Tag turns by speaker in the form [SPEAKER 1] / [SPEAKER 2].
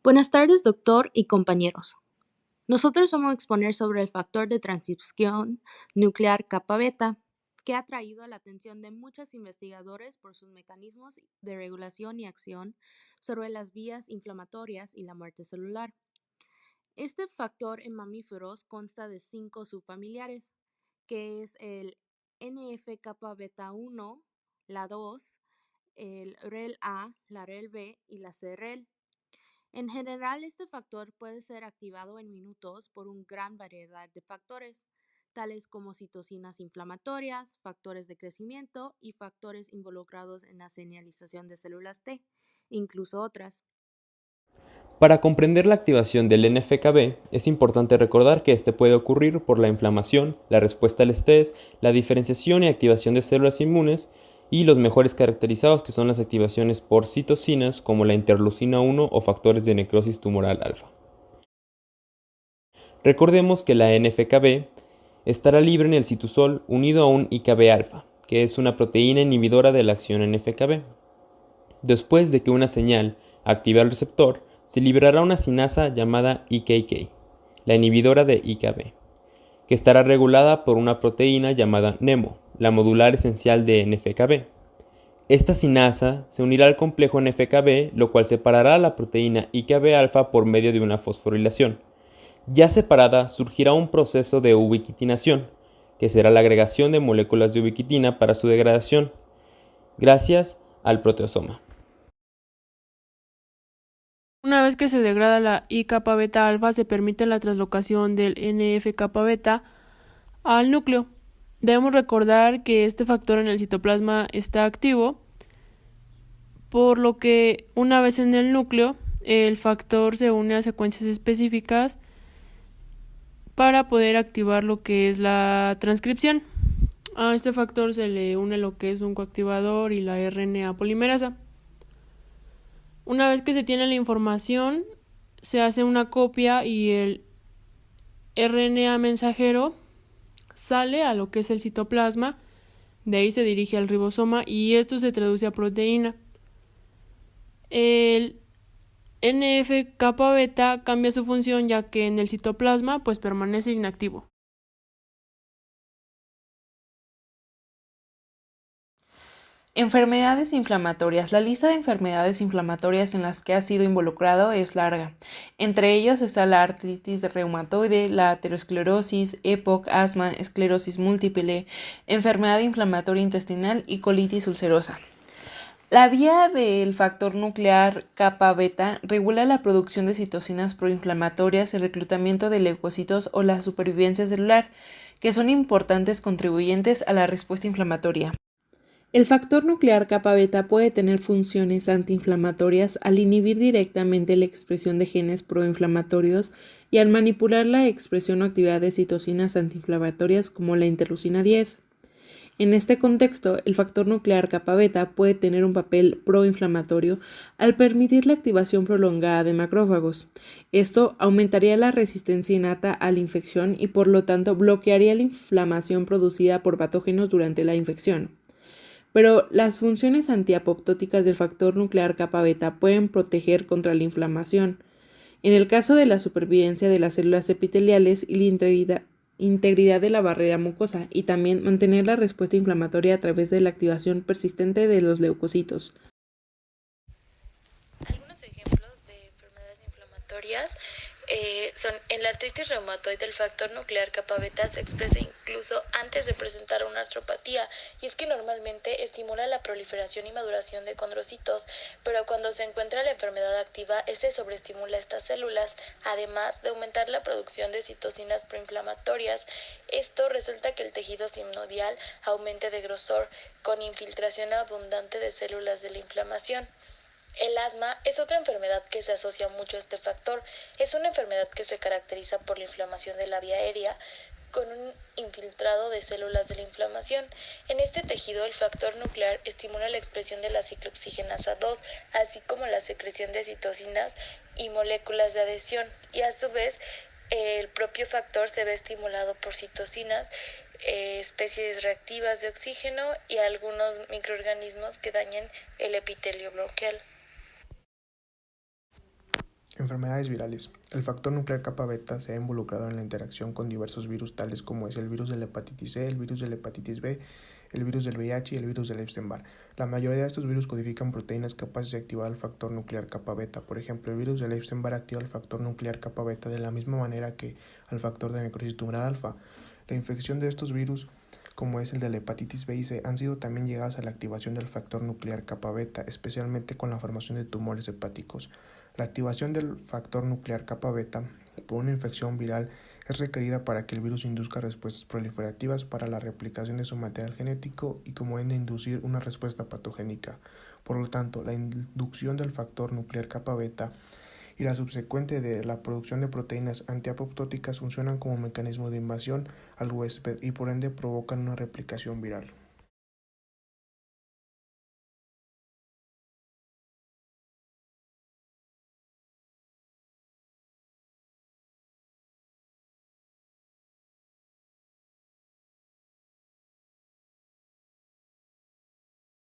[SPEAKER 1] Buenas tardes, doctor y compañeros. Nosotros vamos a exponer sobre el factor de transcripción nuclear kappa beta, que ha atraído la atención de muchos investigadores por sus mecanismos de regulación y acción sobre las vías inflamatorias y la muerte celular. Este factor en mamíferos consta de 5 subfamiliares, que es el NF-kappa beta 1, la 2, el REL-A, la REL-B y la CRL. En general, este factor puede ser activado en minutos por una gran variedad de factores, tales como citocinas inflamatorias, factores de crecimiento y factores involucrados en la señalización de células T, incluso otras.
[SPEAKER 2] Para comprender la activación del NF-κB, es importante recordar que este puede ocurrir por la inflamación, la respuesta al estrés, la diferenciación y activación de células inmunes, y los mejores caracterizados que son las activaciones por citocinas como la interleucina 1 o factores de necrosis tumoral alfa. Recordemos que la NF-κB estará libre en el citosol unido a un IKB alfa, que es una proteína inhibidora de la acción NF-κB. Después de que una señal active el receptor, se liberará una sinasa llamada IKK, la inhibidora de IKB, que estará regulada por una proteína llamada NEMO, la modular esencial de NF-κB. Esta sinasa se unirá al complejo NF-κB, lo cual separará a la proteína IKB alfa por medio de una fosforilación. Ya separada, surgirá un proceso de ubiquitinación, que será la agregación de moléculas de ubiquitina para su degradación, gracias al proteasoma.
[SPEAKER 3] Una vez que se degrada la I-kappa beta alfa, se permite la translocación del NF-kappa beta al núcleo. Debemos recordar que este factor en el citoplasma está activo, por lo que una vez en el núcleo, el factor se une a secuencias específicas para poder activar lo que es la transcripción. A este factor se le une lo que es un coactivador y la RNA polimerasa. Una vez que se tiene la información, se hace una copia y el RNA mensajero sale a lo que es el citoplasma, de ahí se dirige al ribosoma y esto se traduce a proteína. El NF-kappa beta cambia su función ya que en el citoplasma pues permanece inactivo.
[SPEAKER 4] Enfermedades inflamatorias. La lista de enfermedades inflamatorias en las que ha sido involucrado es larga. Entre ellos está la artritis reumatoide, la aterosclerosis, EPOC, asma, esclerosis múltiple, enfermedad inflamatoria intestinal y colitis ulcerosa. La vía del factor nuclear kappa beta regula la producción de citocinas proinflamatorias, el reclutamiento de leucocitos o la supervivencia celular, que son importantes contribuyentes a la respuesta inflamatoria. El factor nuclear kappa beta puede tener funciones antiinflamatorias al inhibir directamente la expresión de genes proinflamatorios y al manipular la expresión o actividad de citocinas antiinflamatorias como la interleucina 10. En este contexto, el factor nuclear kappa beta puede tener un papel proinflamatorio al permitir la activación prolongada de macrófagos. Esto aumentaría la resistencia innata a la infección y por lo tanto bloquearía la inflamación producida por patógenos durante la infección. Pero las funciones antiapoptóticas del factor nuclear kappa beta pueden proteger contra la inflamación, en el caso de la supervivencia de las células epiteliales y la integridad de la barrera mucosa, y también mantener la respuesta inflamatoria a través de la activación persistente de los leucocitos.
[SPEAKER 5] Algunos ejemplos de enfermedades inflamatorias son en la artritis reumatoide. El factor nuclear kappa beta se expresa incluso antes de presentar una artropatía, y es que normalmente estimula la proliferación y maduración de condrocitos, pero cuando se encuentra la enfermedad activa, ese sobreestimula estas células, además de aumentar la producción de citocinas proinflamatorias. Esto resulta que el tejido sinovial aumente de grosor, con infiltración abundante de células de la inflamación. El asma es otra enfermedad que se asocia mucho a este factor. Es una enfermedad que se caracteriza por la inflamación de la vía aérea, con un infiltrado de células de la inflamación. En este tejido, el factor nuclear estimula la expresión de la ciclooxigenasa 2, así como la secreción de citocinas y moléculas de adhesión, y a su vez el propio factor se ve estimulado por citocinas, especies reactivas de oxígeno y algunos microorganismos que dañan el epitelio bronquial.
[SPEAKER 6] Enfermedades virales. El factor nuclear kappa beta se ha involucrado en la interacción con diversos virus tales como es el virus de la hepatitis C, el virus de la hepatitis B, el virus del VIH y el virus del Epstein-Barr. La mayoría de estos virus codifican proteínas capaces de activar el factor nuclear kappa beta. Por ejemplo, el virus del Epstein-Barr activa el factor nuclear kappa beta de la misma manera que al factor de necrosis tumoral alfa. La infección de estos virus, como es el de la hepatitis B y C, han sido también llegadas a la activación del factor nuclear kappa beta, especialmente con la formación de tumores hepáticos. La activación del factor nuclear kappa beta por una infección viral es requerida para que el virus induzca respuestas proliferativas para la replicación de su material genético y como en inducir una respuesta patogénica. Por lo tanto, la inducción del factor nuclear kappa beta y la subsecuente de la producción de proteínas antiapoptóticas funcionan como mecanismo de invasión al huésped y por ende provocan una replicación viral.